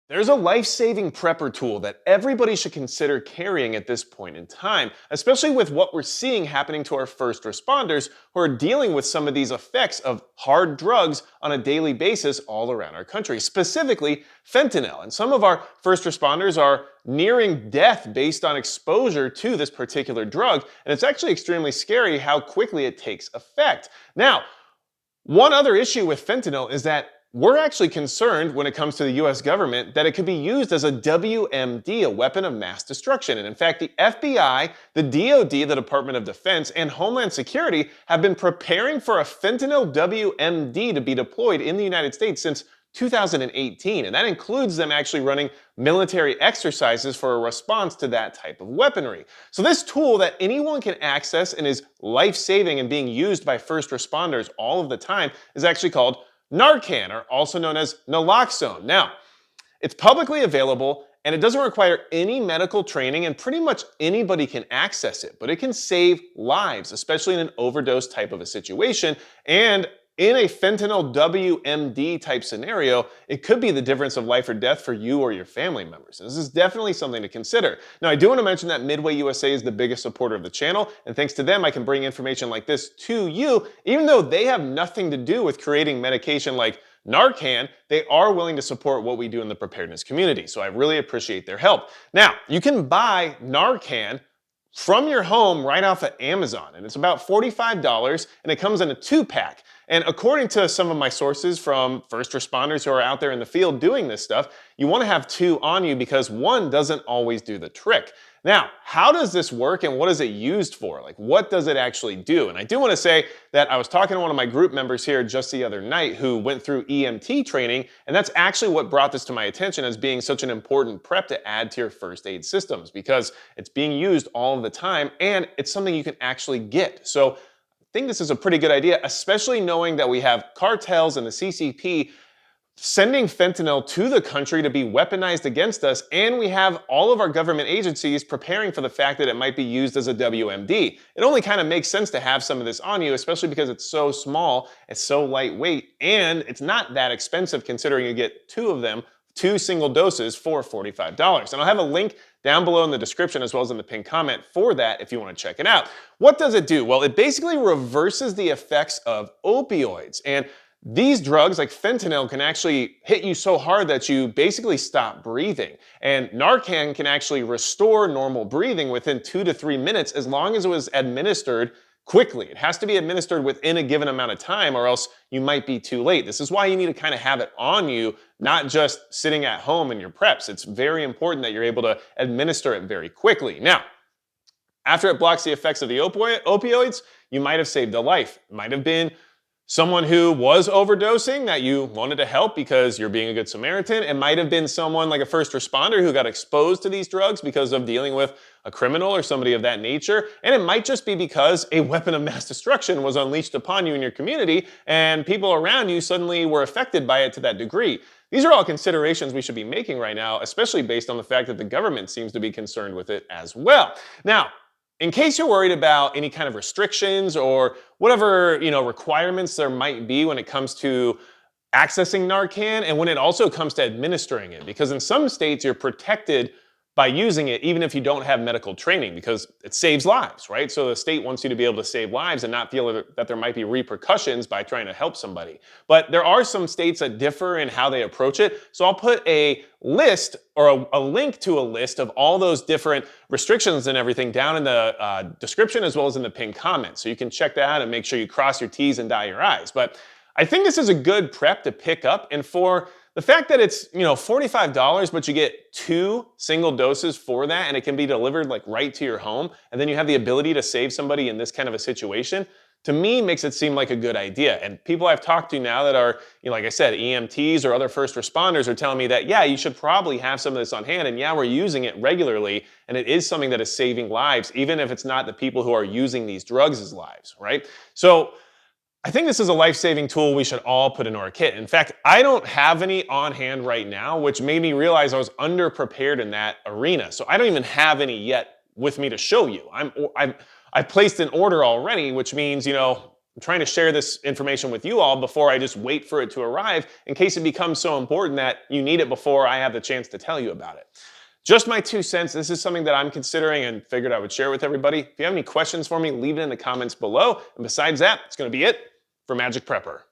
There's a life-saving prepper tool that everybody should consider carrying at this point in time, especially with what we're seeing happening to our first responders who are dealing with some of these effects of hard drugs on a daily basis all around our country, specifically fentanyl. And some of our first responders are nearing death based on exposure to this particular drug, and it's actually extremely scary how quickly it takes effect. Now, one other issue with fentanyl is that we're actually concerned when it comes to the US government that it could be used as a WMD, a weapon of mass destruction. And in fact, the FBI, the DoD, the Department of Defense, and Homeland Security have been preparing for a fentanyl WMD to be deployed in the United States since 2018. And that includes them actually running military exercises for a response to that type of weaponry. So this tool that anyone can access and is life-saving and being used by first responders all of the time is actually called Narcan, or also known as Naloxone. Now, it's publicly available and it doesn't require any medical training and pretty much anybody can access it, but it can save lives, especially in an overdose type of a situation. And in a fentanyl WMD type scenario, it could be the difference of life or death for you or your family members. This is definitely something to consider. Now, I do want to mention that Midway USA is the biggest supporter of the channel, and thanks to them, I can bring information like this to you, even though they have nothing to do with creating medication like Narcan. They are willing to support what we do in the preparedness community, so I really appreciate their help. Now, you can buy Narcan from your home right off of Amazon, and it's about $45, and it comes in a 2-pack. And according to some of my sources from first responders who are out there in the field doing this stuff, you want to have 2 on you because 1 doesn't always do the trick. Now, how does this work and what is it used for? Like, what does it actually do? And I do want to say that I was talking to one of my group members here just the other night who went through EMT training, and that's actually what brought this to my attention as being such an important prep to add to your first aid systems because it's being used all of the time and it's something you can actually get. So I think this is a pretty good idea, especially knowing that we have cartels and the CCP sending fentanyl to the country to be weaponized against us, and we have all of our government agencies preparing for the fact that it might be used as a WMD. It only kind of makes sense to have some of this on you, especially because it's so small, it's so lightweight, and it's not that expensive considering you get 2 of them, 2 single doses for $45. And I'll have a link down below in the description as well as in the pinned comment for that if you want to check it out. What does it do? Well, it basically reverses the effects of opioids. And these drugs, like fentanyl, can actually hit you so hard that you basically stop breathing. And Narcan can actually restore normal breathing within 2 to 3 minutes as long as it was administered quickly. It has to be administered within a given amount of time or else you might be too late. This is why you need to kind of have it on you, not just sitting at home in your preps. It's very important that you're able to administer it very quickly. Now, after it blocks the effects of the opioids, you might have saved a life. It might have been someone who was overdosing that you wanted to help because you're being a good Samaritan. It might have been someone like a first responder who got exposed to these drugs because of dealing with a criminal or somebody of that nature. And it might just be because a weapon of mass destruction was unleashed upon you in your community and people around you suddenly were affected by it to that degree. These are all considerations we should be making right now, especially based on the fact that the government seems to be concerned with it as well. Now, in case you're worried about any kind of restrictions or whatever, requirements there might be when it comes to accessing Narcan and when it also comes to administering it, because in some states you're protected by using it even if you don't have medical training because it saves lives, right? So the state wants you to be able to save lives and not feel that there might be repercussions by trying to help somebody. But there are some states that differ in how they approach it. So I'll put a list or a link to a list of all those different restrictions and everything down in the description as well as in the pinned comment. So you can check that out and make sure you cross your T's and dot your I's. But I think this is a good prep to pick up, and for the fact that it's, $45, but you get 2 single doses for that, and it can be delivered like right to your home, and then you have the ability to save somebody in this kind of a situation, to me makes it seem like a good idea. And people I've talked to now that are, like I said, EMTs or other first responders are telling me that, yeah, you should probably have some of this on hand, and yeah, we're using it regularly, and it is something that is saving lives, even if it's not the people who are using these drugs as lives, right? So I think this is a life-saving tool we should all put into our kit. In fact, I don't have any on hand right now, which made me realize I was underprepared in that arena. So I don't even have any yet with me to show you. I've placed an order already, which means, I'm trying to share this information with you all before I just wait for it to arrive in case it becomes so important that you need it before I have the chance to tell you about it. Just my 2 cents. This is something that I'm considering and figured I would share with everybody. If you have any questions for me, leave it in the comments below. And besides that, it's going to be it for Magic Prepper.